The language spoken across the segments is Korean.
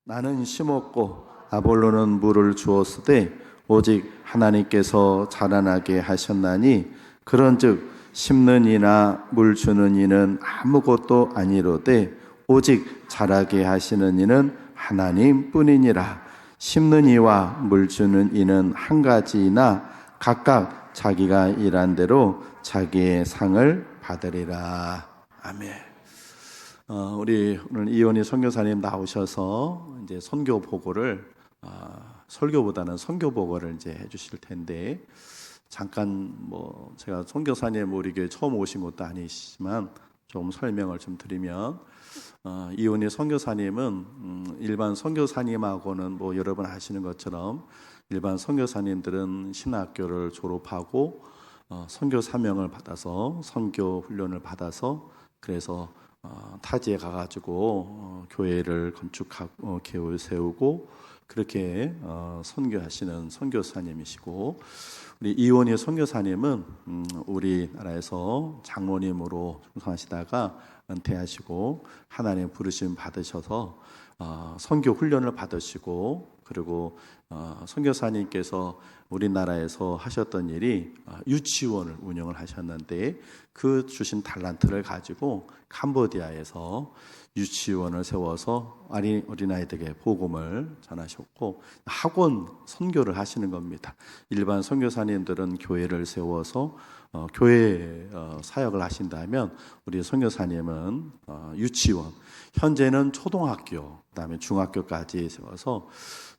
나는 심었고 아볼로는 물을 주었으되 오직 하나님께서 자라나게 하셨나니 그런즉 심는 이나 물 주는 이는 아무것도 아니로되 오직 자라게 하시는 이는 하나님뿐이니라. 심는 이와 물 주는 이는 한 가지이나 각각 자기가 일한 대로 자기의 상을 받으리라. 아멘. 우리 오늘 이원희 선교사님 나오셔서 이제 선교 보고를 설교보다는 선교 보고를 이제 해주실 텐데, 잠깐 제가 선교사님 우리 교회 처음 오신 것도 아니시지만 좀 설명을 좀 드리면, 이원희 선교사님은 일반 선교사님하고는 여러분 아시는 것처럼 일반 선교사님들은 신학교를 졸업하고 선교 사명을 받아서 선교 훈련을 받아서 그래서 타지에 가가지고 교회를 건축하고 교회 세우고 그렇게 선교하시는 선교사님이시고, 우리 이원희 선교사님은 우리나라에서 장로님으로 충성하시다가 은퇴하시고 하나님 부르심 받으셔서 선교 훈련을 받으시고, 그리고 선교사님께서 우리나라에서 하셨던 일이 유치원을 운영을 하셨는데, 그 주신 달란트를 가지고 캄보디아에서 유치원을 세워서 어린아이들에게 복음을 전하셨고 학원 선교를 하시는 겁니다. 일반 선교사님들은 교회를 세워서 교회 사역을 하신다면, 우리 선교사님은 유치원, 현재는 초등학교, 그다음에 중학교까지 세워서,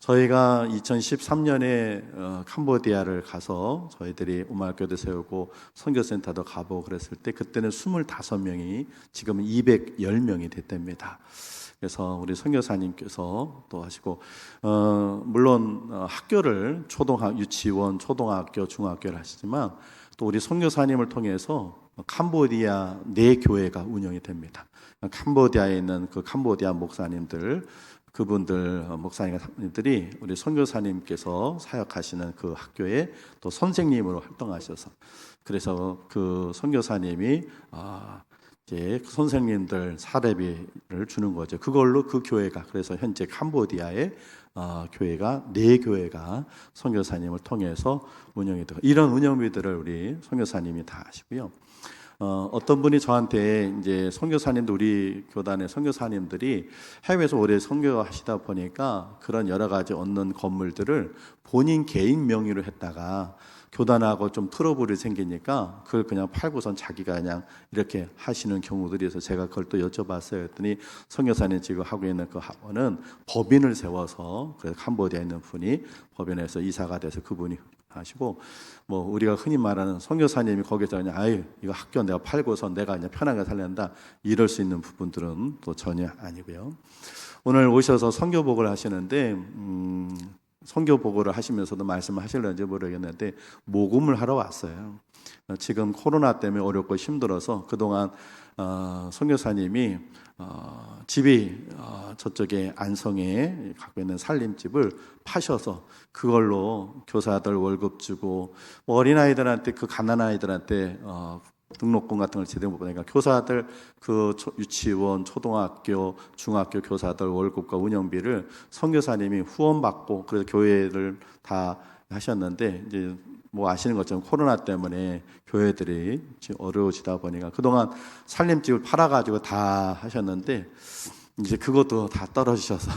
저희가 2013년에 캄보디아를 가서 저희들이 우마학교도 세우고 선교센터도 가보고 그랬을 때, 그때는 25명이 지금은 210명이 됐답니다. 그래서 우리 선교사님께서 또 하시고, 물론 학교를 유치원, 초등학교, 중학교를 하시지만 또 우리 선교사님을 통해서 캄보디아 4교회가 운영이 됩니다. 캄보디아에 있는 그 캄보디아 목사님들, 그분들 목사님들이 우리 선교사님께서 사역하시는 그 학교에 또 선생님으로 활동하셔서, 그래서 그 선교사님이 이제 그 선생님들 사례비를 주는 거죠. 그걸로 그 교회가, 그래서 현재 캄보디아에 교회가 4교회가 선교사님을 통해서 운영이 되고, 이런 운영비들을 우리 선교사님이 다 하시고요. 어떤 분이 저한테 이제 선교사님들, 우리 교단의 선교사님들이 해외에서 오래 선교하시다 보니까 그런 여러 가지 얻는 건물들을 본인 개인 명의로 했다가 교단하고 좀 트러블이 생기니까 그걸 그냥 팔고선 자기가 그냥 이렇게 하시는 경우들이 있어서 제가 그걸 또 여쭤봤어요. 했더니 선교사님 지금 하고 있는 그 학원은 법인을 세워서, 그래서 캄보디아에 있는 분이 법인에서 이사가 돼서 그분이 하시고, 우리가 흔히 말하는 선교사님이 거기서 그냥 이거 학교 내가 팔고서 내가 그냥 편하게 살란다 이럴 수 있는 부분들은 또 전혀 아니고요. 오늘 오셔서 선교복을 하시는데 선교복을 하시면서도 말씀하실는지 모르겠는데 모금을 하러 왔어요. 지금 코로나 때문에 어렵고 힘들어서 그동안 선교사님이 집이 저쪽에 안성에 갖고 있는 살림집을 파셔서 그걸로 교사들 월급 주고, 어린아이들한테, 그 가난아이들한테 등록금 같은 걸 제대로 못 받으니까 교사들 그 유치원, 초등학교, 중학교 교사들 월급과 운영비를 선교사님이 후원받고, 그래서 교회를 다 하셨는데, 이제 아시는 것처럼 코로나 때문에 교회들이 지금 어려워지다 보니까 그동안 살림집을 팔아가지고 다 하셨는데 이제 그것도 다 떨어지셔서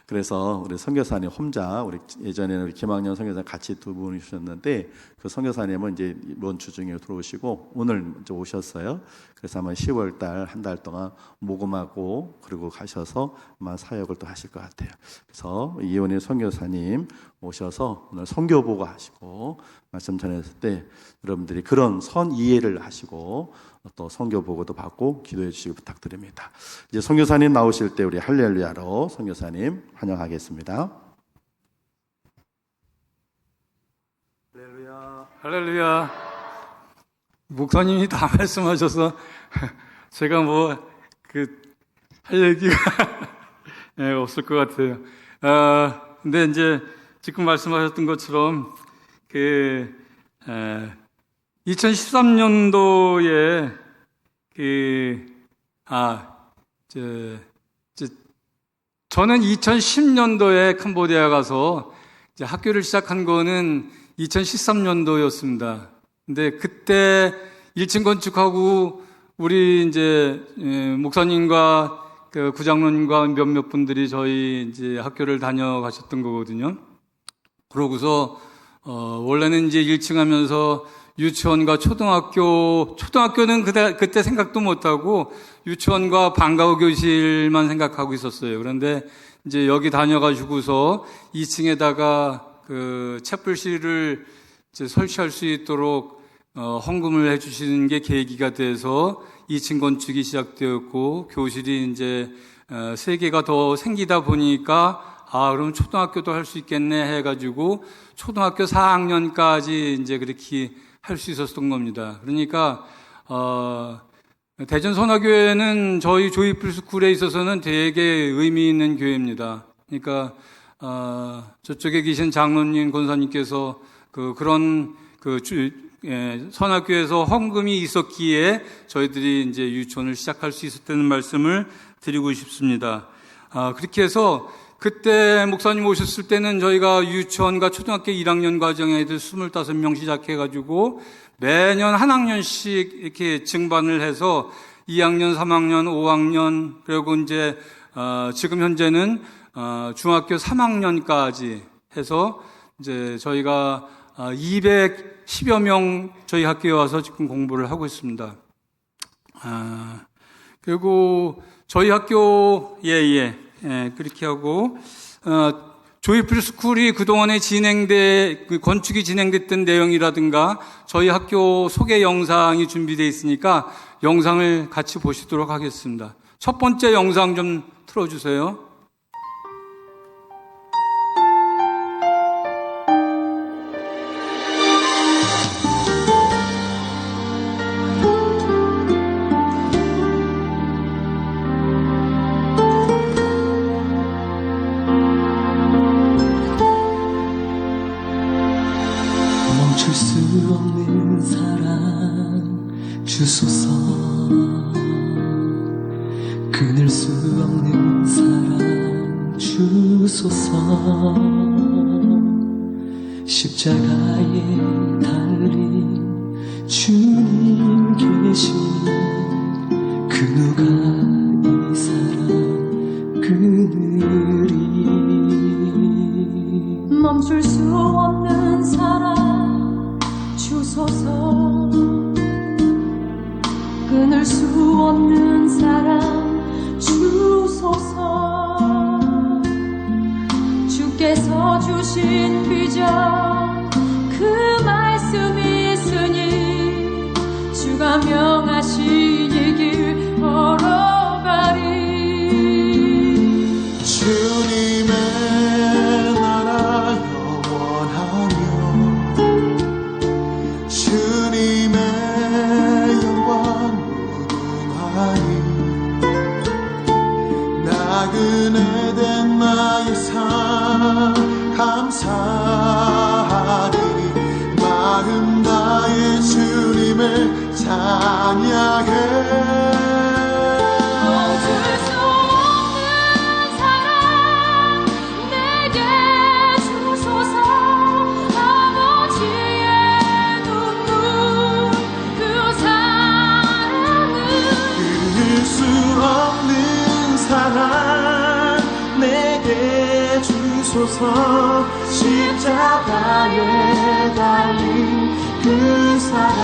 그래서 우리 선교사님 혼자, 우리 예전에는 우리 김학년 선교사님 같이 두 분이셨는데 그 선교사님은 이제 이번 주 중에 들어오시고 오늘 이제 오셨어요. 그래서 아마 10월 달 한 달 동안 모금하고 그리고 가셔서 아마 사역을 또 하실 것 같아요. 그래서 이원희 선교사님 오셔서 오늘 선교 보고 하시고 말씀 전했을 때 여러분들이 그런 선 이해를 하시고 또 선교 보고도 받고 기도해 주시기 부탁드립니다. 이제 선교사님 나오실 때 우리 할렐루야로 선교사님 환영하겠습니다. 할렐루야, 할렐루야. 목사님이 다 말씀하셔서 제가 할 얘기가 없을 것 같아요. 근데 이제 지금 말씀하셨던 것처럼 2013년도에 저는 2010년도에 캄보디아 가서 이제 학교를 시작한 거는 2013년도였습니다. 근데 그때 1층 건축하고 우리 이제 목사님과 그 구장로님과 몇몇 분들이 저희 이제 학교를 다녀가셨던 거거든요. 그러고서 원래는 이제 1층 하면서 유치원과 초등학교는 그때 생각도 못하고 유치원과 방과후 교실만 생각하고 있었어요. 그런데 이제 여기 다녀가지고서 2층에다가 그 채플실을 이제 설치할 수 있도록 헌금을 해주시는 게 계기가 돼서 2층 건축이 시작되었고 교실이 이제 3개가 더 생기다 보니까 그럼 초등학교도 할 수 있겠네 해가지고 초등학교 4학년까지 이제 그렇게 할 수 있었던 겁니다. 그러니까 대전 선화교회는 저희 조이풀 스쿨에 있어서는 되게 의미 있는 교회입니다. 그러니까 저쪽에 계신 장로님, 권사님께서 그런 선화교회에서 헌금이 있었기에 저희들이 이제 유치원을 시작할 수 있었다는 말씀을 드리고 싶습니다. 그렇게 해서 그때 목사님 오셨을 때는 저희가 유치원과 초등학교 1학년 과정에 애들 25명 시작해가지고 매년 한 학년씩 이렇게 증반을 해서 2학년, 3학년, 5학년, 그리고 이제, 지금 현재는, 중학교 3학년까지 해서 이제 저희가 210여 명 저희 학교에 와서 지금 공부를 하고 있습니다. 그리고 저희 학교, 그렇게 하고, 조이풀 스쿨이 그동안에 건축이 진행됐던 내용이라든가 저희 학교 소개 영상이 준비되어 있으니까 영상을 같이 보시도록 하겠습니다. 첫 번째 영상 좀 틀어주세요. 멈출 수 없는 사랑 주소서 끊을 수 없는 사랑 주소서 십자가에 달린 주님 계신 그 누가 이 사랑 끊으리 멈출 수 없는 사랑 주소서 끊을 수 없는 사랑 주소서 주께서 주신 비전 그 말씀이 있으니 주가 명하신 이 길 걸어가리 주님의 나라 영원하며 주님의 영광 무궁하니 나그네 된 나의 삶 감사하니 마음 다해 주님을 찬양해 십자가에 달린 그 사랑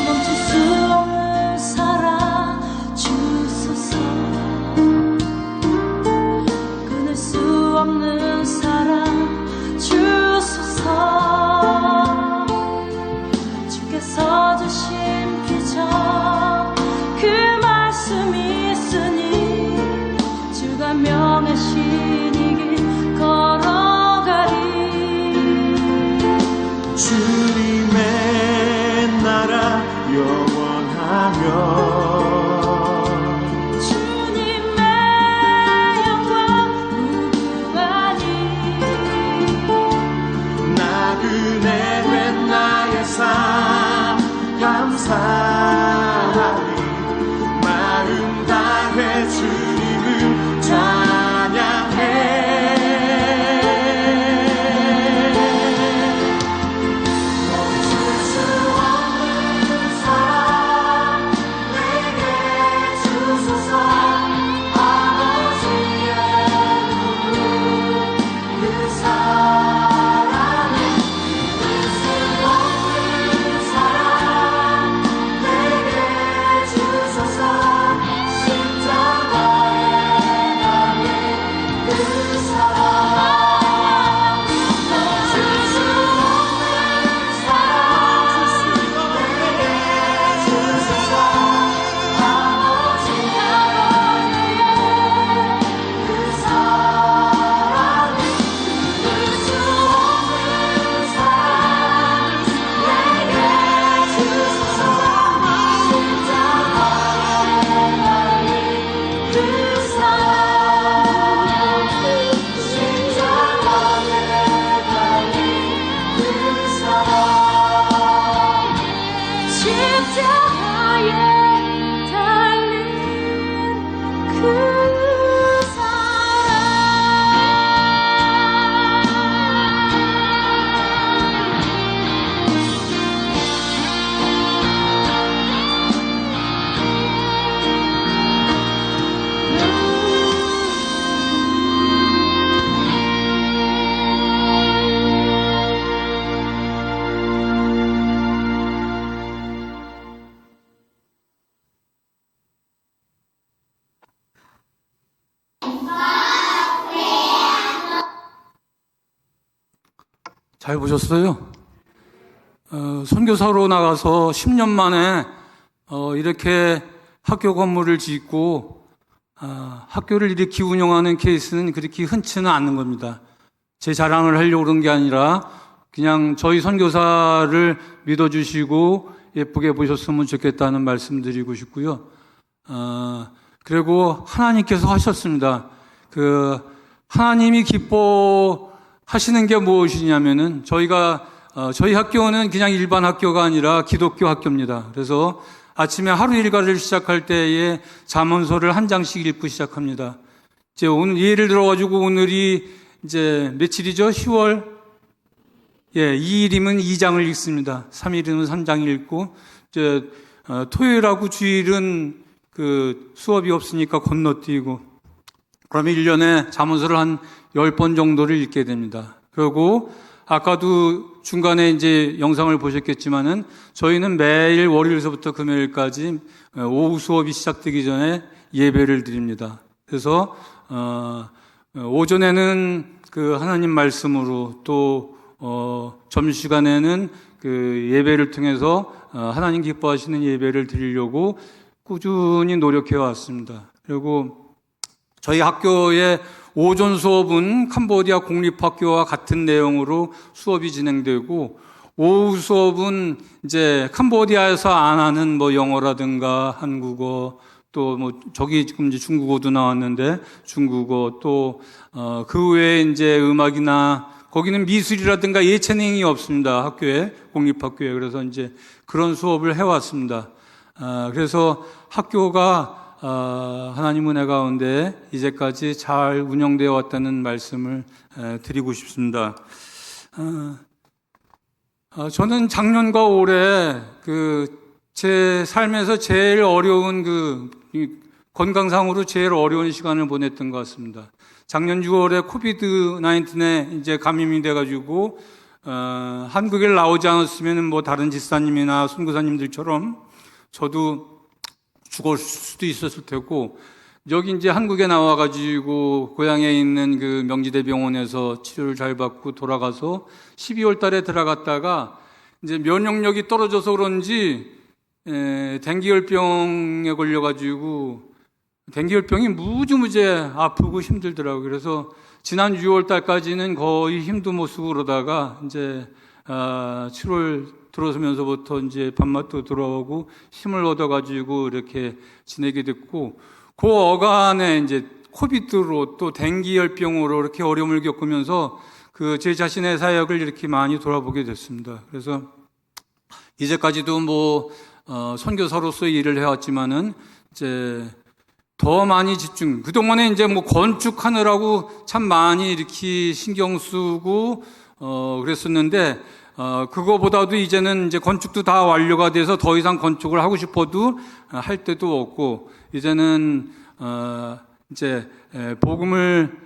멈출 수 없는 사랑 주소서 끊을 수 없는 사랑 주소서 주께서 주신 비전 그 말씀이 있으니 주가 명하신 이 길 걸어가리 주님의 나라 영원하며 주님의 잘 보셨어요? 선교사로 나가서 10년 만에 이렇게 학교 건물을 짓고 학교를 이렇게 운영하는 케이스는 그렇게 흔치는 않는 겁니다. 제 자랑을 하려고 그런 게 아니라 그냥 저희 선교사를 믿어주시고 예쁘게 보셨으면 좋겠다는 말씀드리고 싶고요. 그리고 하나님께서 하셨습니다. 하나님이 기뻐하시는 게 무엇이냐면은 저희 학교는 그냥 일반 학교가 아니라 기독교 학교입니다. 그래서 아침에 하루 일과를 시작할 때에 잠언서를 한 장씩 읽고 시작합니다. 이제 오늘 예를 들어가지고 오늘이 이제 며칠이죠? 10월 2일이면 2장을 읽습니다. 3일이면 3장 읽고 이제 토요일하고 주일은 수업이 없으니까 건너뛰고 그러면 1년에 잠언서를 한 10번 정도를 읽게 됩니다. 그리고 아까도 중간에 이제 영상을 보셨겠지만은 저희는 매일 월요일서부터 금요일까지 오후 수업이 시작되기 전에 예배를 드립니다. 그래서 오전에는 하나님 말씀으로 또 점심시간에는 예배를 통해서 하나님 기뻐하시는 예배를 드리려고 꾸준히 노력해 왔습니다. 그리고 저희 학교의 오전 수업은 캄보디아 공립학교와 같은 내용으로 수업이 진행되고 오후 수업은 이제 캄보디아에서 안 하는 영어라든가 한국어 또 저기 지금 이제 중국어도 나왔는데 중국어 또 그 외에 이제 음악이나 거기는 미술이라든가 예체능이 없습니다. 학교에 공립학교에 그래서 이제 그런 수업을 해왔습니다. 그래서 학교가 하나님 은혜 가운데 이제까지 잘 운영되어 왔다는 말씀을 드리고 싶습니다. 저는 작년과 올해 제 삶에서 제일 어려운 건강상으로 제일 어려운 시간을 보냈던 것 같습니다. 작년 6월에 코비드-19에 이제 감염이 돼가지고 한국에 나오지 않았으면 다른 집사님이나 선교사님들처럼 저도 죽을 수도 있었을 테고 여기 이제 한국에 나와가지고 고향에 있는 명지대병원에서 치료를 잘 받고 돌아가서 12월 달에 들어갔다가 이제 면역력이 떨어져서 그런지 댕기열병에 걸려가지고 댕기열병이 무지무지 아프고 힘들더라고요. 그래서 지난 6월 달까지는 거의 힘도 못 쓰고 그러다가 이제 7월 들어서면서부터 이제 밥맛도 들어오고 힘을 얻어가지고 이렇게 지내게 됐고 그 어간에 이제 코비드로 또 댕기열병으로 이렇게 어려움을 겪으면서 제 자신의 사역을 이렇게 많이 돌아보게 됐습니다. 그래서 이제까지도 선교사로서의 일을 해왔지만은 이제 더 많이 그동안에 이제 건축하느라고 참 많이 이렇게 신경 쓰고 그랬었는데 그거보다도 이제는 이제 건축도 다 완료가 돼서 더 이상 건축을 하고 싶어도 할 데도 없고 이제는 이제 복음을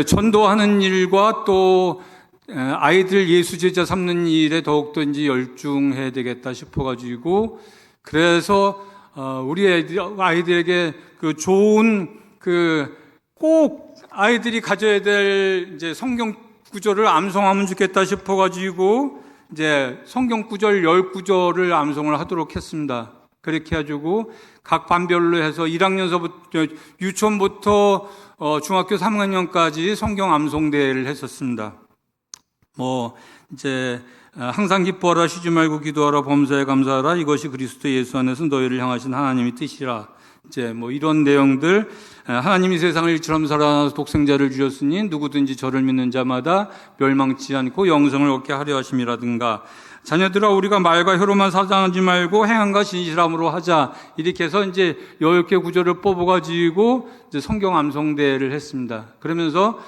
전도하는 일과 또 아이들 예수 제자 삼는 일에 더욱더 이제 열중해야 되겠다 싶어가지고 그래서 우리 아이들에게 좋은 꼭 아이들이 가져야 될 이제 성경 구절을 암송하면 좋겠다 싶어가지고 이제 성경 구절 10구절을 암송을 하도록 했습니다. 그렇게 해가지고 각 반별로 해서 1학년서부터 유치원부터 중학교 3학년까지 성경 암송대회를 했었습니다. 이제 항상 기뻐하라 쉬지 말고 기도하라 범사에 감사하라 이것이 그리스도 예수 안에서 너희를 향하신 하나님의 뜻이라. 이제 이런 내용들 하나님이 세상을 일처럼 사랑하사 독생자를 주셨으니 누구든지 저를 믿는 자마다 멸망치 않고 영생을 얻게 하려 하심이라든가 자녀들아 우리가 말과 혀로만 사랑하지 말고 행함과 진실함으로 하자 이렇게 해서 이제 10개 구절을 뽑아가지고 이제 성경 암송대회를 했습니다. 그러면서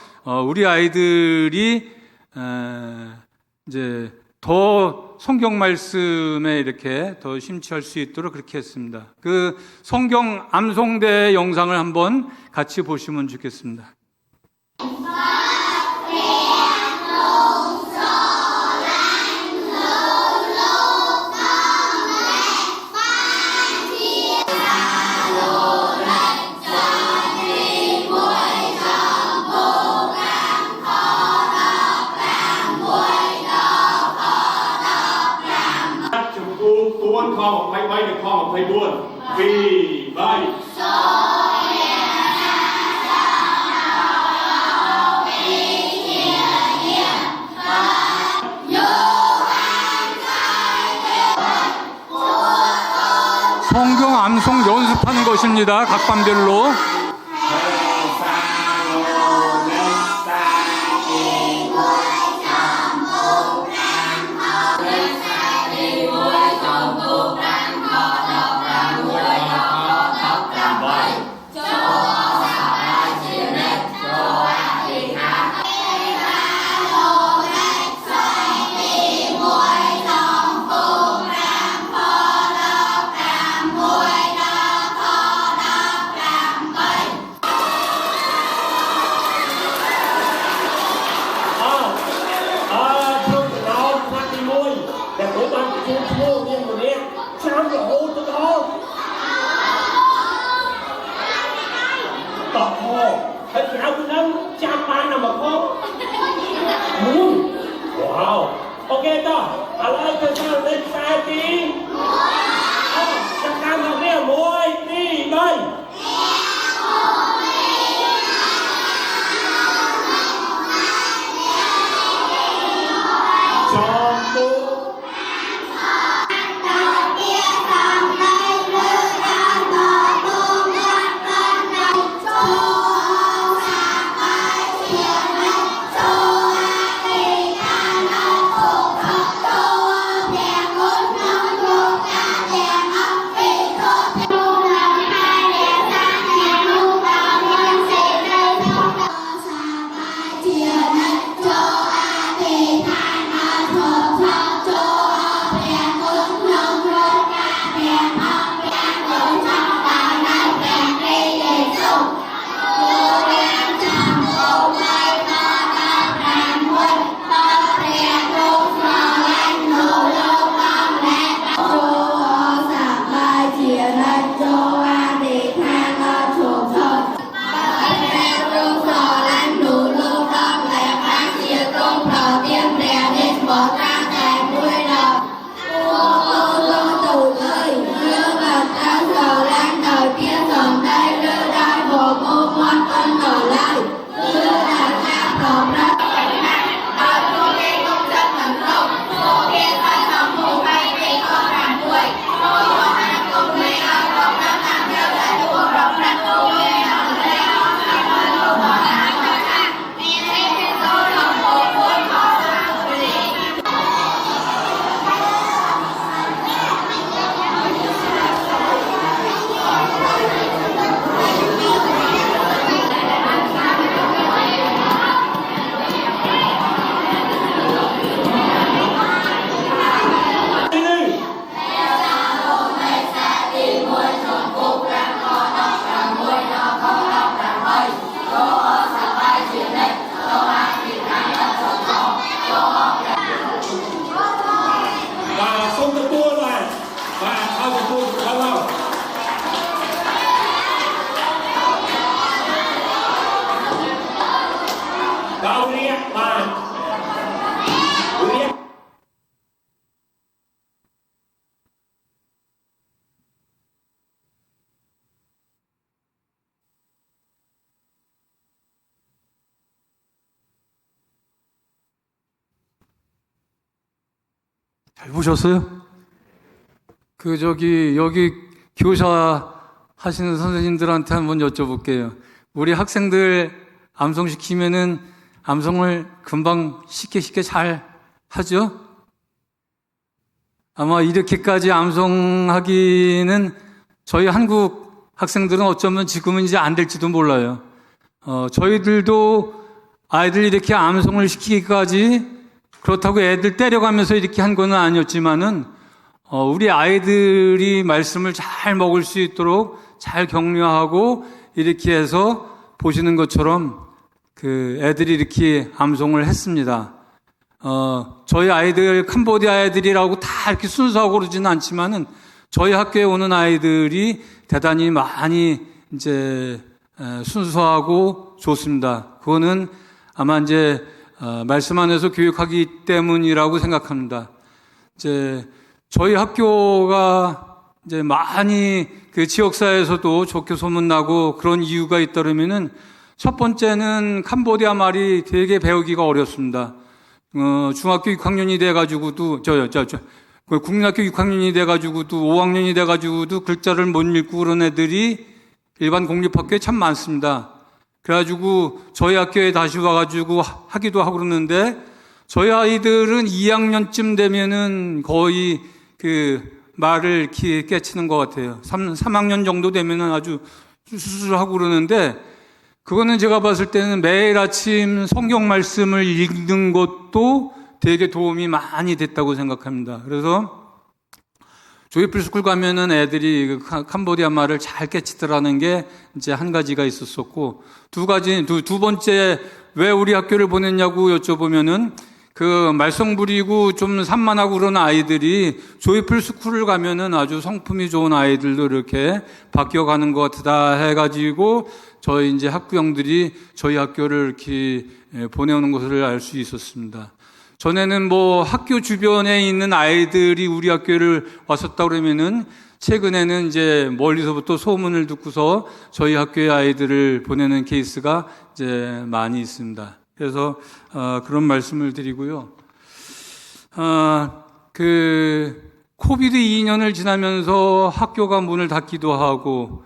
우리 아이들이 이제 더 성경 말씀에 이렇게 더 심취할 수 있도록 그렇게 했습니다. 성경 암송대 영상을 한번 같이 보시면 좋겠습니다. 하겠습니다. 각 반별로. Ok đó, lại cho sao lên sai tí. Chắc chắn là nghe môi đi đây. Cho tôi 잘 보셨어요? 여기 교사 하시는 선생님들한테 한번 여쭤볼게요. 우리 학생들 암송시키면은 암송을 금방 쉽게 잘 하죠? 아마 이렇게까지 암송하기는 저희 한국 학생들은 어쩌면 지금은 이제 안 될지도 몰라요. 저희들도 아이들 이렇게 암송을 시키기까지 그렇다고 애들 때려가면서 이렇게 한 건 아니었지만은, 우리 아이들이 말씀을 잘 먹을 수 있도록 잘 격려하고 이렇게 해서 보시는 것처럼 애들이 이렇게 암송을 했습니다. 저희 아이들, 캄보디아 애들이라고 다 이렇게 순수하고 그러지는 않지만은 저희 학교에 오는 아이들이 대단히 많이 이제 순수하고 좋습니다. 그거는 아마 이제 말씀 안에서 교육하기 때문이라고 생각합니다. 이제 저희 학교가 이제 많이 지역사회에서도 좋게 소문나고 그런 이유가 있다면은 첫 번째는 캄보디아 말이 되게 배우기가 어렵습니다. 중학교 6학년이 돼가지고도 국민학교 6학년이 돼가지고도 5학년이 돼가지고도 글자를 못 읽고 그런 애들이 일반 공립학교에 참 많습니다. 그래가지고 저희 학교에 다시 와가지고 하기도 하고 그러는데 저희 아이들은 2학년쯤 되면은 거의 그 말을 깨치는 것 같아요. 3학년 정도 되면은 아주 수술하고 그러는데 그거는 제가 봤을 때는 매일 아침 성경 말씀을 읽는 것도 되게 도움이 많이 됐다고 생각합니다. 그래서 조이필스쿨 가면은 애들이 그 캄보디아 말을 잘 깨치더라는 게 이제 한 가지가 있었었고, 두 번째 왜 우리 학교를 보냈냐고 여쭤보면은 그 말썽 부리고 좀 산만하고 그런 아이들이 조이필스쿨을 가면은 아주 성품이 좋은 아이들도 이렇게 바뀌어가는 것 같다 해가지고 저희 이제 학부형들이 저희 학교를 이렇게 보내오는 것을 알 수 있었습니다. 전에는 뭐 학교 주변에 있는 아이들이 우리 학교를 왔었다 그러면은 최근에는 이제 멀리서부터 소문을 듣고서 저희 학교의 아이들을 보내는 케이스가 이제 많이 있습니다. 그래서 그런 말씀을 드리고요. 그 코비드 2년을 지나면서 학교가 문을 닫기도 하고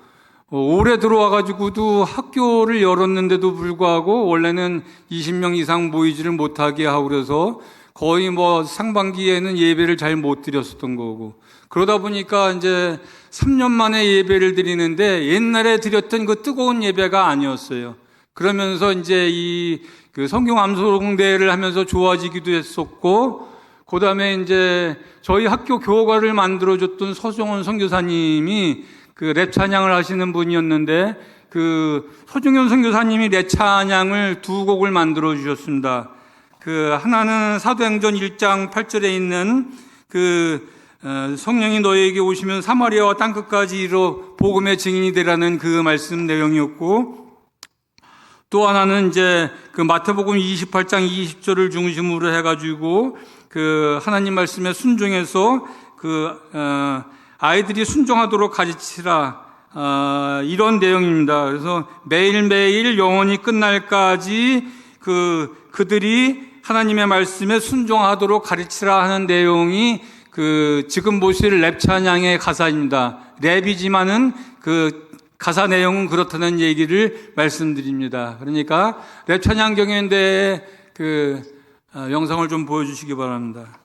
올해 들어와가지고도 학교를 열었는데도 불구하고 원래는 20명 이상 모이지를 못하게 하고 그래서 거의 뭐 상반기에는 예배를 잘 못 드렸었던 거고 그러다 보니까 이제 3년 만에 예배를 드리는데 옛날에 드렸던 그 뜨거운 예배가 아니었어요. 그러면서 이제 그 성경 암송대회를 하면서 좋아지기도 했었고 그 다음에 이제 저희 학교 교과를 만들어줬던 서정원 선교사님이 그 랩 찬양을 하시는 분이었는데 그 서중현 선교사님이 랩 찬양을 두 곡을 만들어 주셨습니다. 그 하나는 사도행전 1장 8절에 있는 그 성령이 너희에게 오시면 사마리아와 땅끝까지 이르러 복음의 증인이 되라는 그 말씀 내용이었고 또 하나는 이제 그 마태복음 28장 20절을 중심으로 해가지고 그 하나님 말씀에 순종해서 아이들이 순종하도록 가르치라 이런 내용입니다. 그래서 매일매일 영원히 끝날까지 그들이 하나님의 말씀에 순종하도록 가르치라 하는 내용이 그 지금 보실 랩 찬양의 가사입니다. 랩이지만은 그 가사 내용은 그렇다는 얘기를 말씀드립니다. 그러니까 랩 찬양 경연대회 그 영상을 좀 보여주시기 바랍니다.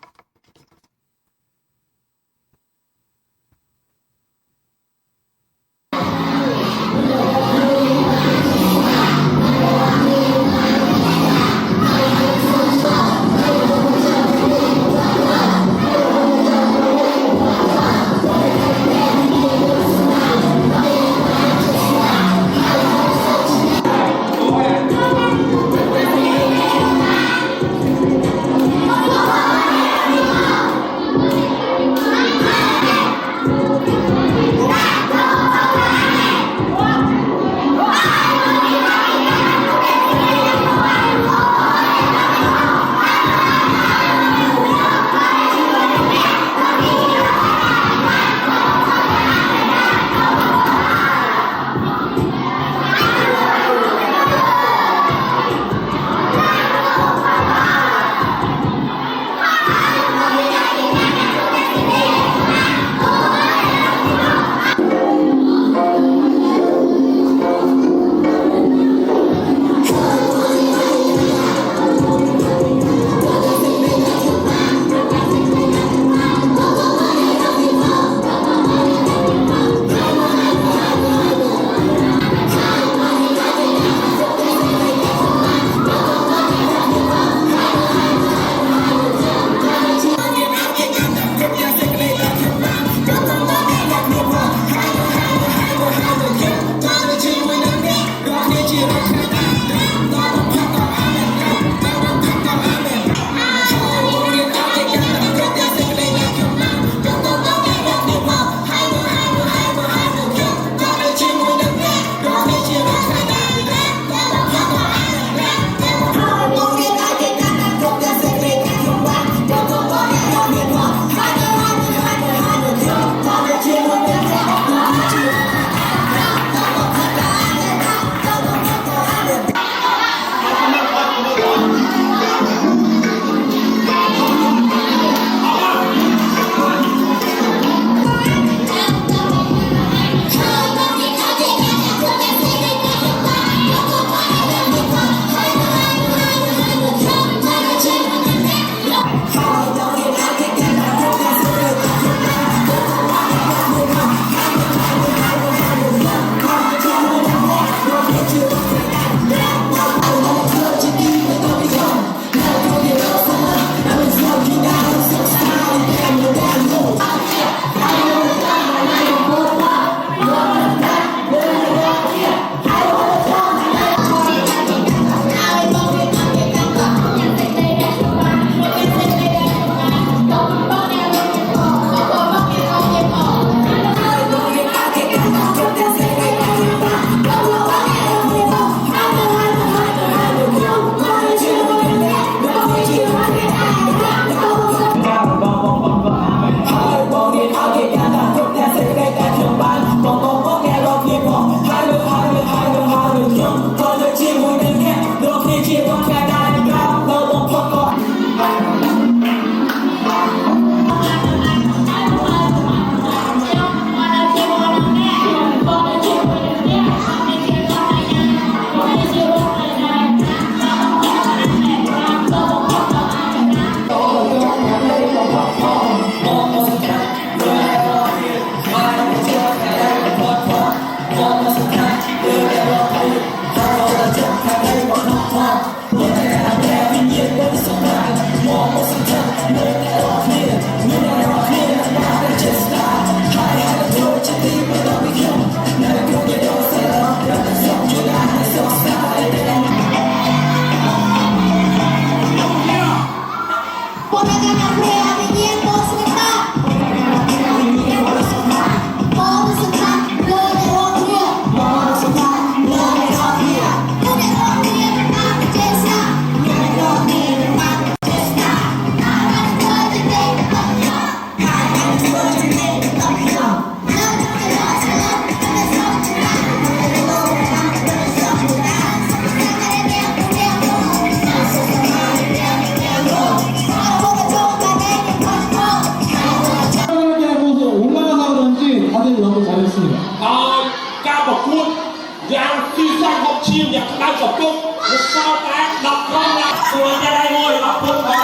hàng khi sang học chiêu nhà chúng ta chọc cúc một sao cái đọc con là của nhà đây ngồi đọc quân đó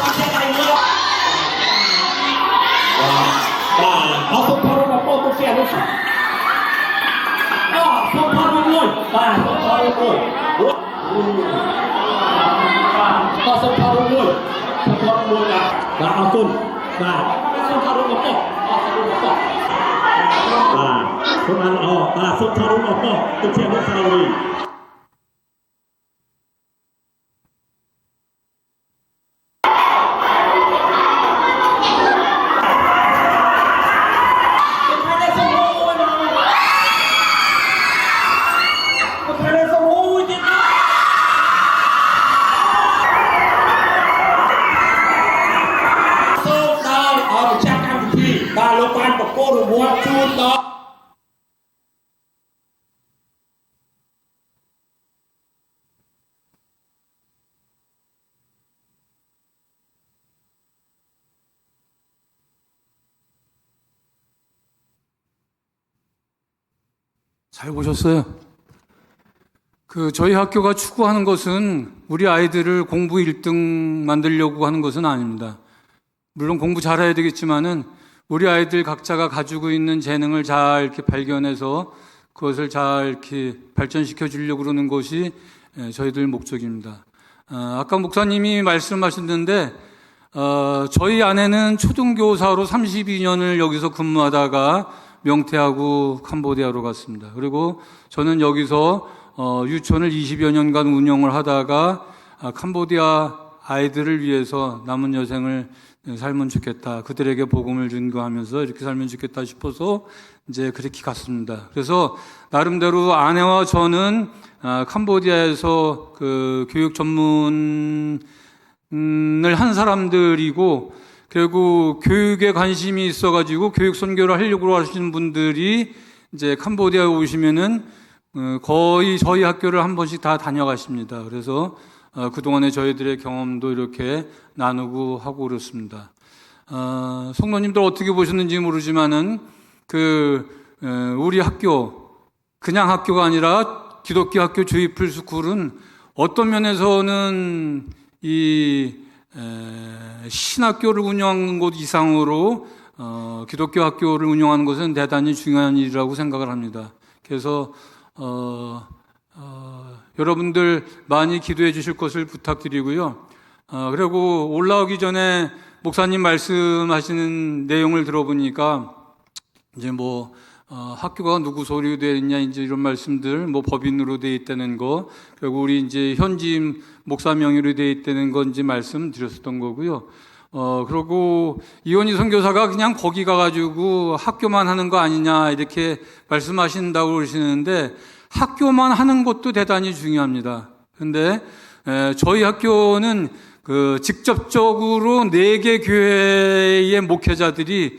và nhà đây ngồi và nó không thao nó không có xe nó sẵn không thao nó ngồi và không thao nó ngồi và không thao nó ngồi vàเอาคุณvà không thao nó ngồi và không ăn và không thao nó ngồi tôi xem nó sao đi và lô quan của cô được mua chuông đó 잘 보셨어요? 저희 학교가 추구하는 것은 우리 아이들을 공부 1등 만들려고 하는 것은 아닙니다. 물론 공부 잘해야 되겠지만은 우리 아이들 각자가 가지고 있는 재능을 잘 이렇게 발견해서 그것을 잘 이렇게 발전시켜 주려고 그러는 것이 저희들 목적입니다. 아까 목사님이 말씀하셨는데, 저희 아내는 초등교사로 32년을 여기서 근무하다가 명태하고 캄보디아로 갔습니다. 그리고 저는 여기서 유치원을 20여 년간 운영을 하다가 캄보디아 아이들을 위해서 남은 여생을 살면 좋겠다. 그들에게 복음을 전거하면서 이렇게 살면 좋겠다 싶어서 이제 그렇게 갔습니다. 그래서 나름대로 아내와 저는 캄보디아에서 그 교육 전문을 한 사람들이고, 결국 교육에 관심이 있어가지고 교육 선교를 하려고 하시는 분들이 이제 캄보디아에 오시면은 거의 저희 학교를 한 번씩 다 다녀가십니다. 그래서 그동안의 저희들의 경험도 이렇게 나누고 하고 그렇습니다. 성도님들 어떻게 보셨는지 모르지만은 우리 학교, 그냥 학교가 아니라 기독교 학교 주입풀 스쿨은 어떤 면에서는 신학교를 운영하는 것 이상으로 기독교 학교를 운영하는 것은 대단히 중요한 일이라고 생각을 합니다. 그래서 여러분들 많이 기도해 주실 것을 부탁드리고요. 그리고 올라오기 전에 목사님 말씀하시는 내용을 들어보니까 이제 학교가 누구 소리로 되어 있냐, 이제 이런 말씀들, 법인으로 되어 있다는 거, 그리고 우리 이제 현지 목사 명의로 되어 있다는 건지 말씀드렸었던 거고요. 그리고 이원희 선교사가 그냥 거기 가가지고 학교만 하는 거 아니냐, 이렇게 말씀하신다고 그러시는데, 학교만 하는 것도 대단히 중요합니다. 근데, 저희 학교는 직접적으로 4개 교회의 목회자들이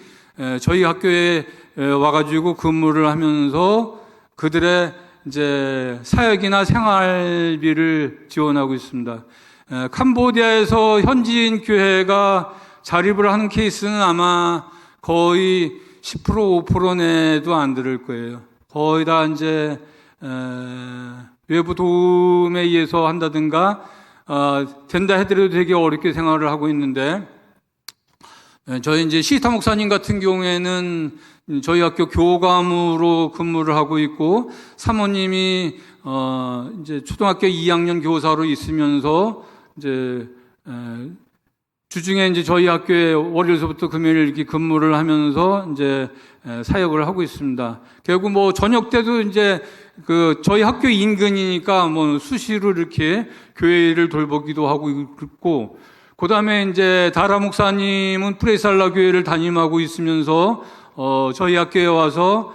저희 학교에 와가지고 근무를 하면서 그들의 이제 사역이나 생활비를 지원하고 있습니다. 캄보디아에서 현지인 교회가 자립을 하는 케이스는 아마 거의 10% 5% 내도 안 들을 거예요. 거의 다 이제 외부 도움에 의해서 한다든가 된다 해드려도 되게 어렵게 생활을 하고 있는데, 저희 이제 시타 목사님 같은 경우에는 저희 학교 교감으로 근무를 하고 있고, 사모님이 이제 초등학교 2학년 교사로 있으면서 이제 주중에 이제 저희 학교에 월요일서부터 금요일 이렇게 근무를 하면서 이제 사역을 하고 있습니다. 결국 저녁 때도 이제 저희 학교 인근이니까 수시로 이렇게 교회를 돌보기도 하고 있고, 그 다음에 이제 다라 목사님은 프레살라 교회를 담임하고 있으면서 저희 학교에 와서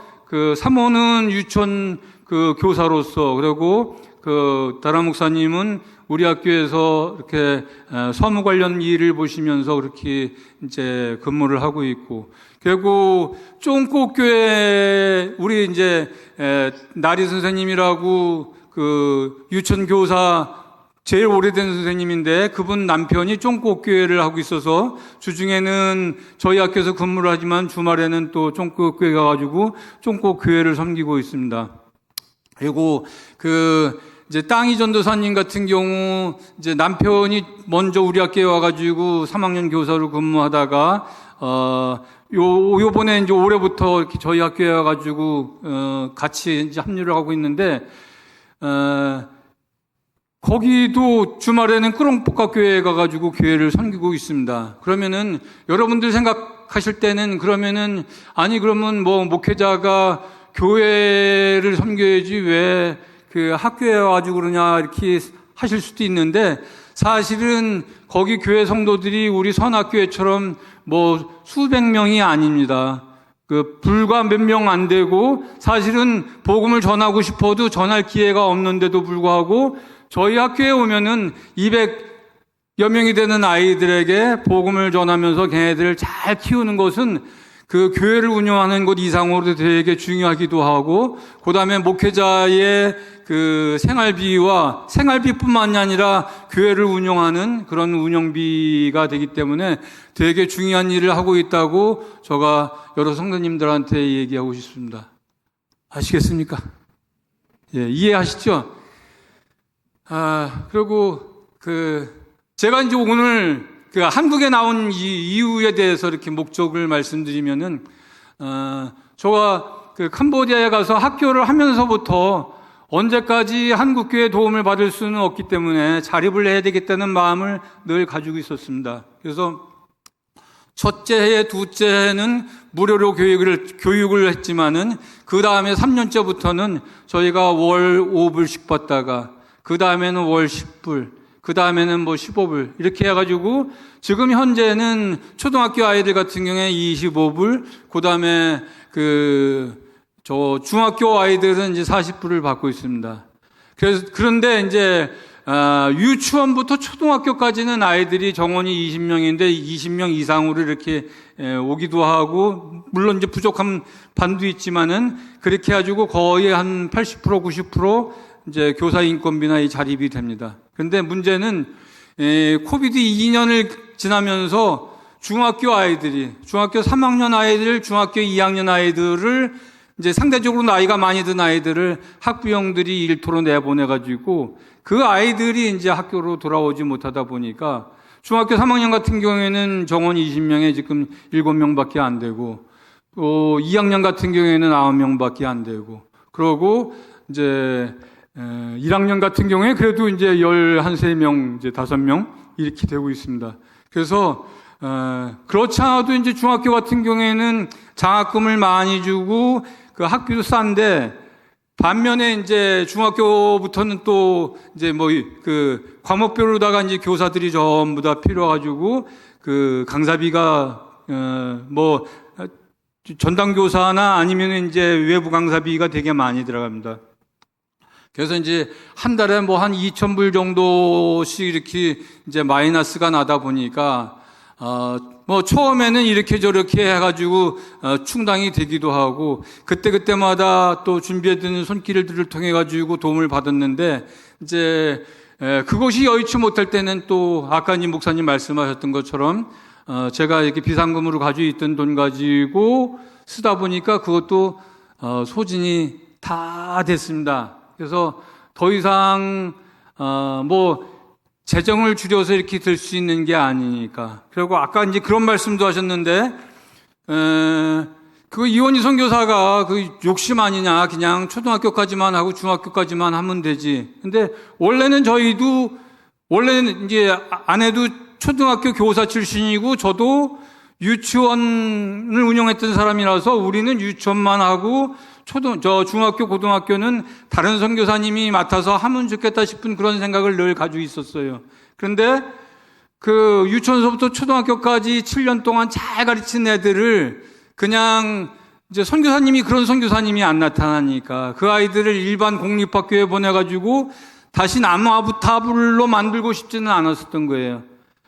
사모는 유치원 교사로서, 그리고 다라 목사님은 우리 학교에서 이렇게 서무 관련 일을 보시면서 그렇게 이제 근무를 하고 있고, 결국 쫑꽃교회 우리 이제 나리 선생님이라고 유치원 교사 제일 오래된 선생님인데, 그분 남편이 쫑꽃교회를 하고 있어서 주중에는 저희 학교에서 근무를 하지만 주말에는 또 쫑꽃교회 가가지고 쫑꽃교회를 섬기고 있습니다. 그리고 이제 땅이 전도사님 같은 경우 이제 남편이 먼저 우리 학교에 와가지고 3학년 교사로 근무하다가 요번에 이제 올해부터 이렇게 저희 학교에 와가지고 같이 이제 합류를 하고 있는데 거기도 주말에는 꾸렁복합교회에 가가지고 교회를 섬기고 있습니다. 그러면은 여러분들 생각하실 때는 그러면은 아니 그러면 뭐 목회자가 교회를 섬겨야지 왜 그 학교에 와가지고 그러냐 이렇게 하실 수도 있는데 사실은 거기 교회 성도들이 우리 선악교회처럼 뭐 수백 명이 아닙니다. 불과 몇 명 안 되고 사실은 복음을 전하고 싶어도 전할 기회가 없는데도 불구하고 저희 학교에 오면은 200여 명이 되는 아이들에게 복음을 전하면서 걔네들을 잘 키우는 것은 그 교회를 운영하는 것 이상으로도 되게 중요하기도 하고, 그 다음에 목회자의 그 생활비뿐만이 아니라 교회를 운영하는 그런 운영비가 되기 때문에 되게 중요한 일을 하고 있다고 제가 여러 성도님들한테 얘기하고 싶습니다. 아시겠습니까? 예, 이해하시죠? 그리고 제가 이제 오늘 한국에 나온 이유에 대해서 이렇게 목적을 말씀드리면은, 제가 캄보디아에 가서 학교를 하면서부터 언제까지 한국교회 도움을 받을 수는 없기 때문에 자립을 해야 되겠다는 마음을 늘 가지고 있었습니다. 그래서 첫째 해, 둘째 해는 무료로 교육을 했지만은 그 다음에 3년째부터는 저희가 월 5불씩 받다가 그 다음에는 월 10불, 그 다음에는 뭐 15불 이렇게 해가지고 지금 현재는 초등학교 아이들 같은 경우에 25불, 그 다음에 중학교 아이들은 이제 40불을 받고 있습니다. 그런데 이제 유치원부터 초등학교까지는 아이들이 정원이 20명인데 20명 이상으로 이렇게 오기도 하고, 물론 이제 부족한 반도 있지만은 그렇게 해가지고 거의 한 80%, 90% 이제 교사 인건비나 이 자립이 됩니다. 그런데 문제는 코비드 2년을 지나면서 중학교 3학년 아이들, 중학교 2학년 아이들을 이제 상대적으로 나이가 많이 든 아이들을 학부형들이 일터로 내보내가지고 그 아이들이 이제 학교로 돌아오지 못하다 보니까 중학교 3학년 같은 경우에는 정원 20명에 지금 7명밖에 안 되고, 2학년 같은 경우에는 9명밖에 안 되고, 그러고 이제 1학년 같은 경우에 그래도 이제 13명, 이제 5명 이렇게 되고 있습니다. 그래서 그렇지 않아도 이제 중학교 같은 경우에는 장학금을 많이 주고 그 학비도 싼데, 반면에 이제 중학교부터는 또 이제 과목별로다가 이제 교사들이 전부 다 필요해가지고 강사비가 전담 교사나 아니면 이제 외부 강사비가 되게 많이 들어갑니다. 그래서 이제 한 달에 한 2,000불 정도씩 이렇게 이제 마이너스가 나다 보니까 처음에는 이렇게 저렇게 해가지고 충당이 되기도 하고, 그때마다 또 준비해두는 손길들을 통해가지고 도움을 받았는데, 이제 그것이 여의치 못할 때는 또 아까 목사님 말씀하셨던 것처럼 제가 이렇게 비상금으로 가지고 있던 돈 가지고 쓰다 보니까 그것도 소진이 다 됐습니다. 그래서 더 이상 재정을 줄여서 이렇게 될 수 있는 게 아니니까. 그리고 아까 이제 그런 말씀도 하셨는데, 이원희 선교사가 욕심 아니냐, 그냥 초등학교까지만 하고 중학교까지만 하면 되지. 근데 원래는 이제 아내도 초등학교 교사 출신이고 저도 유치원을 운영했던 사람이라서 우리는 유치원만 하고 중학교, 고등학교는 다른 선교사님이 맡아서 하면 좋겠다 싶은 그런 생각을 늘 가지고 있었어요. 그런데 유치원서부터 초등학교까지 7년 동안 잘 가르친 애들을 그냥 이제 그런 선교사님이 안 나타나니까 그 아이들을 일반 공립학교에 보내가지고 다시 나무아부타불로 만들고 싶지는 않았었던 거예요.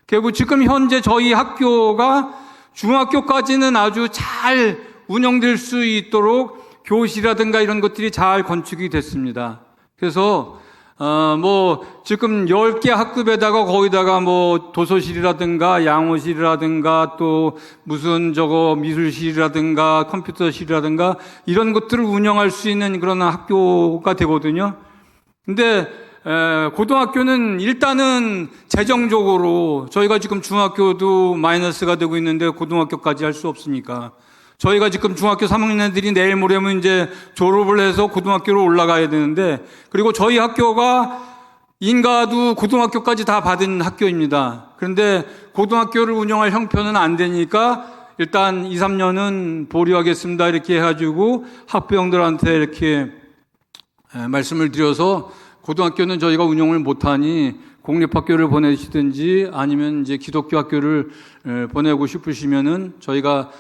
결국 지금 현재 저희 학교가 중학교까지는 아주 잘 운영될 수 있도록 교실이라든가 이런 것들이 잘 건축이 됐습니다. 그래서 뭐, 지금 10개 학급에다가 거기다가 뭐, 도서실이라든가, 양호실이라든가, 또 무슨 미술실이라든가, 컴퓨터실이라든가, 이런 것들을 운영할 수 있는 그런 학교가 되거든요. 근데, 고등학교는 일단은 재정적으로, 저희가 지금 중학교도 마이너스가 되고 있는데, 고등학교까지 할 수 없으니까. 저희가 지금 중학교 3학년들이 내일 모레면 이제 졸업을 해서 고등학교로 올라가야 되는데, 그리고 저희 학교가 인가도 고등학교까지 다 받은 학교입니다. 그런데 고등학교를 운영할 형편은 안 되니까 일단 2, 3년은 보류하겠습니다. 이렇게 해가지고 학부형들한테 이렇게 말씀을 드려서 고등학교는 저희가 운영을 못하니 공립학교를 보내시든지 아니면 이제 기독교 학교를 보내고 싶으시면은 저희가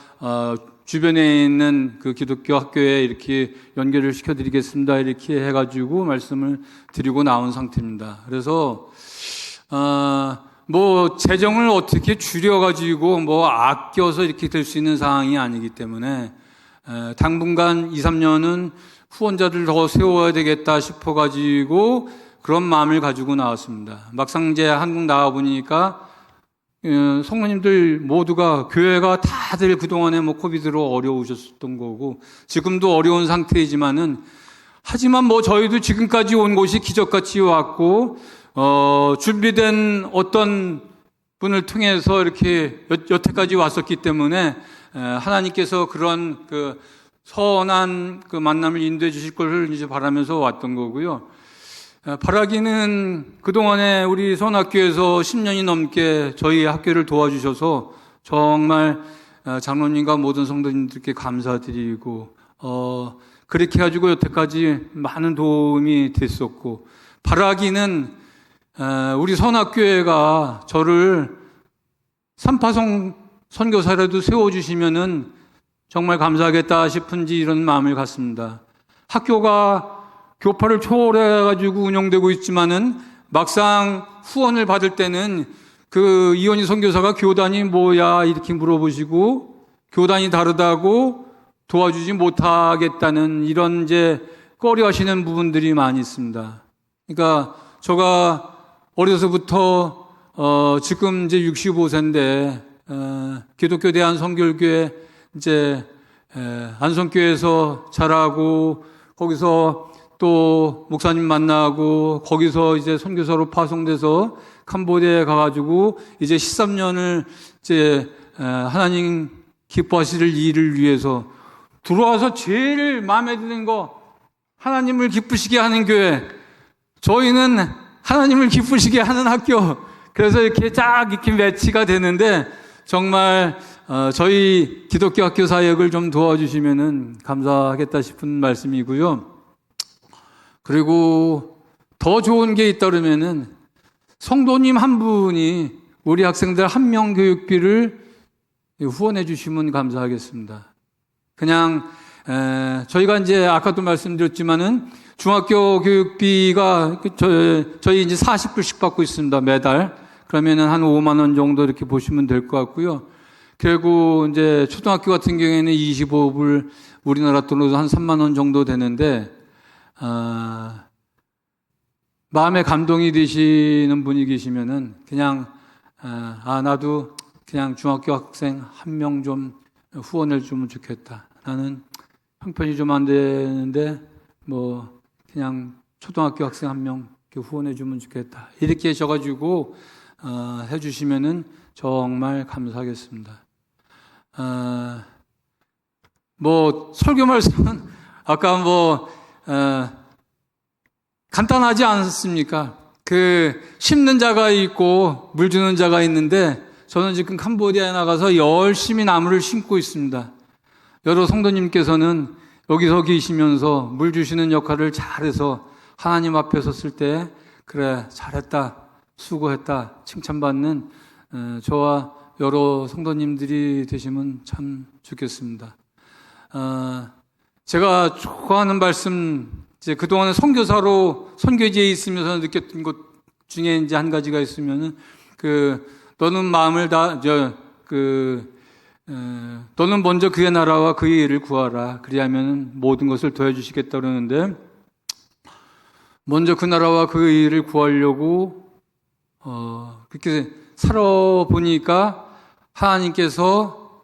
주변에 있는 그 기독교 학교에 이렇게 연결을 시켜드리겠습니다. 이렇게 해가지고 말씀을 드리고 나온 상태입니다. 그래서, 뭐, 재정을 어떻게 줄여가지고 뭐 아껴서 이렇게 될 수 있는 상황이 아니기 때문에, 당분간 2, 3년은 후원자들 더 세워야 되겠다 싶어가지고 그런 마음을 가지고 나왔습니다. 막상 이제 한국 나와보니까 성도님들 모두가 교회가 다들 그동안에 뭐 코비드로 어려우셨던 거고 지금도 어려운 상태이지만은 하지만 뭐 저희도 지금까지 온 곳이 기적같이 왔고 준비된 어떤 분을 통해서 이렇게 여태까지 왔었기 때문에 하나님께서 그런 그 선한 그 만남을 인도해 주실 것을 이제 바라면서 왔던 거고요. 바라기는 그동안에 우리 선학교에서 10년이 넘게 저희 학교를 도와주셔서 정말 장로님과 모든 성도님들께 감사드리고 그렇게 해가지고 여태까지 많은 도움이 됐었고 바라기는 우리 선학교회가 저를 삼파성 선교사라도 세워주시면은 정말 감사하겠다 싶은지 이런 마음을 갖습니다. 학교가 교파를 초월해가지고 운영되고 있지만은 막상 후원을 받을 때는 그 이원희 선교사가 교단이 뭐야 이렇게 물어보시고 교단이 다르다고 도와주지 못하겠다는 이런 이제 꺼려하시는 부분들이 많이 있습니다. 그러니까 제가 어려서부터 지금 이제 65세인데 기독교 대한선교교회 이제 안성교회에서 자라고 거기서 또 목사님 만나고 거기서 이제 선교사로 파송돼서 캄보디아에 가가지고 이제 13년을 이제 하나님 기뻐하실 일을 위해서 들어와서 제일 마음에 드는 거 하나님을 기쁘시게 하는 교회. 저희는 하나님을 기쁘시게 하는 학교. 그래서 이렇게 쫙 이렇게 매치가 되는데 정말 저희 기독교 학교 사역을 좀 도와주시면은 감사하겠다 싶은 말씀이고요. 그리고 더 좋은 게 있다 그러면은 성도님 한 분이 우리 학생들 한 명 교육비를 후원해 주시면 감사하겠습니다. 그냥 저희가 이제 아까도 말씀드렸지만은 중학교 교육비가 저희 이제 40불씩 받고 있습니다. 매달. 그러면은 한 5만 원 정도 이렇게 보시면 될 것 같고요. 그리고 이제 초등학교 같은 경우에는 25불 우리나라 돈으로 한 3만 원 정도 되는데 마음에 감동이 되시는 분이 계시면은 그냥 나도 그냥 중학교 학생 한 명 좀 후원을 주면 좋겠다. 나는 형편이 좀 안 되는데 뭐 그냥 초등학교 학생 한 명 후원해 주면 좋겠다. 이렇게 하셔가지고 해주시면은 정말 감사하겠습니다. 뭐 설교 말씀은 아까 뭐 간단하지 않습니까? 그 심는 자가 있고 물 주는 자가 있는데 저는 지금 캄보디아에 나가서 열심히 나무를 심고 있습니다. 여러 성도님께서는 여기서 계시면서 물 주시는 역할을 잘해서 하나님 앞에 섰을 때 그래 잘했다 수고했다 칭찬받는 저와 여러 성도님들이 되시면 참 좋겠습니다. 제가 좋아하는 말씀 이제 그동안은 선교사로 선교지에 있으면서 느꼈던 것 중에 이제 한 가지가 있으면은 너는 마음을 너는 먼저 그의 나라와 그의 일을 구하라. 그리하면 모든 것을 더해 주시겠다 그러는데 먼저 그 나라와 그 일을 구하려고 그렇게 살아보니까 하나님께서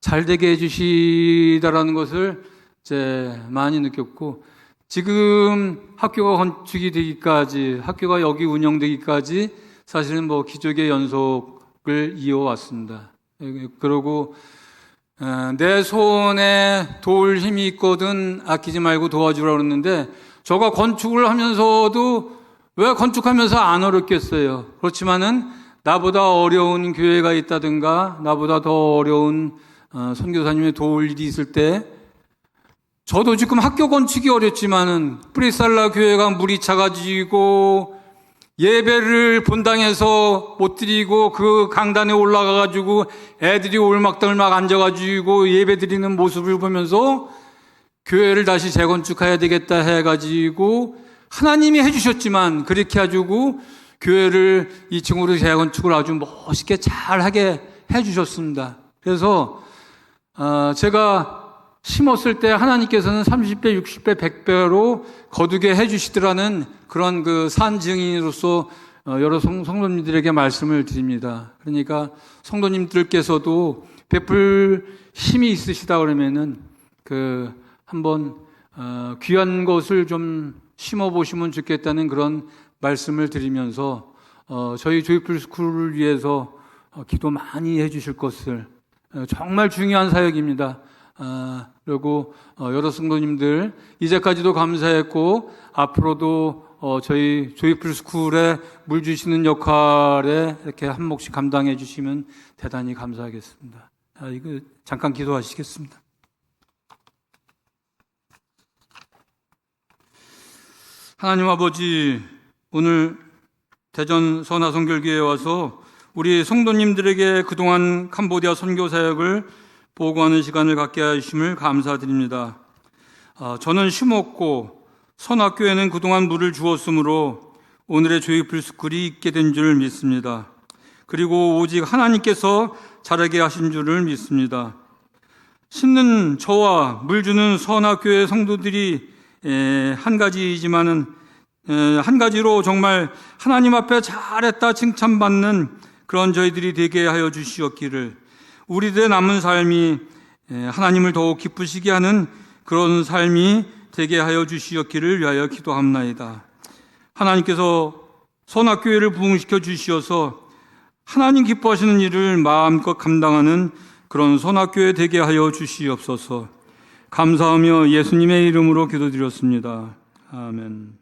잘 되게 해주시다라는 것을 이제 많이 느꼈고, 지금 학교가 건축이 되기까지, 학교가 여기 운영되기까지 사실은 뭐 기적의 연속을 이어왔습니다. 그러고 내 손에 도울 힘이 있거든 아끼지 말고 도와주라고 그랬는데, 저가 건축을 하면서도 왜 건축하면서 안 어렵겠어요. 그렇지만은 나보다 어려운 교회가 있다든가 나보다 더 어려운 선교사님의 도울 일이 있을 때, 저도 지금 학교 건축이 어렵지만은 프리살라 교회가 물이 차가지고 예배를 본당에서 못 드리고 그 강단에 올라가가지고 애들이 올막달막 앉아가지고 예배 드리는 모습을 보면서 교회를 다시 재건축해야 되겠다 해가지고 하나님이 해주셨지만 그렇게 해가지고 교회를 2층으로 재건축을 아주 멋있게 잘하게 해주셨습니다. 그래서 제가 심었을 때 하나님께서는 30배, 60배, 100배로 거두게 해주시더라는 그런 그 산증인으로서 여러 성도님들에게 말씀을 드립니다. 그러니까 성도님들께서도 베풀 힘이 있으시다 그러면은 한번 귀한 것을 좀 심어보시면 좋겠다는 그런 말씀을 드리면서 저희 조이풀 스쿨을 위해서 기도 많이 해주실 것을, 정말 중요한 사역입니다. 그리고 여러 성도님들 이제까지도 감사했고 앞으로도 저희 조이풀 스쿨에 물 주시는 역할에 이렇게 한 몫씩 감당해 주시면 대단히 감사하겠습니다. 이거 잠깐 기도하시겠습니다. 하나님 아버지, 오늘 대전 선화선결교회에 와서 우리 성도님들에게 그동안 캄보디아 선교 사역을 보고하는 시간을 갖게 하심을 감사드립니다. 저는 심었고 선학교에는 그동안 물을 주었으므로 오늘의 조이풀 스쿨이 있게 된 줄 믿습니다. 그리고 오직 하나님께서 자라게 하신 줄을 믿습니다. 심는 저와 물 주는 선학교의 성도들이 한 가지이지만은 한 가지로 정말 하나님 앞에 잘했다 칭찬받는 그런 저희들이 되게 하여 주시었기를, 우리들의 남은 삶이 하나님을 더욱 기쁘시게 하는 그런 삶이 되게 하여 주시었기를 위하여 기도합나이다. 하나님께서 선악교회를 부흥시켜 주시어서 하나님 기뻐하시는 일을 마음껏 감당하는 그런 선악교회 되게 하여 주시옵소서. 감사하며 예수님의 이름으로 기도드렸습니다. 아멘.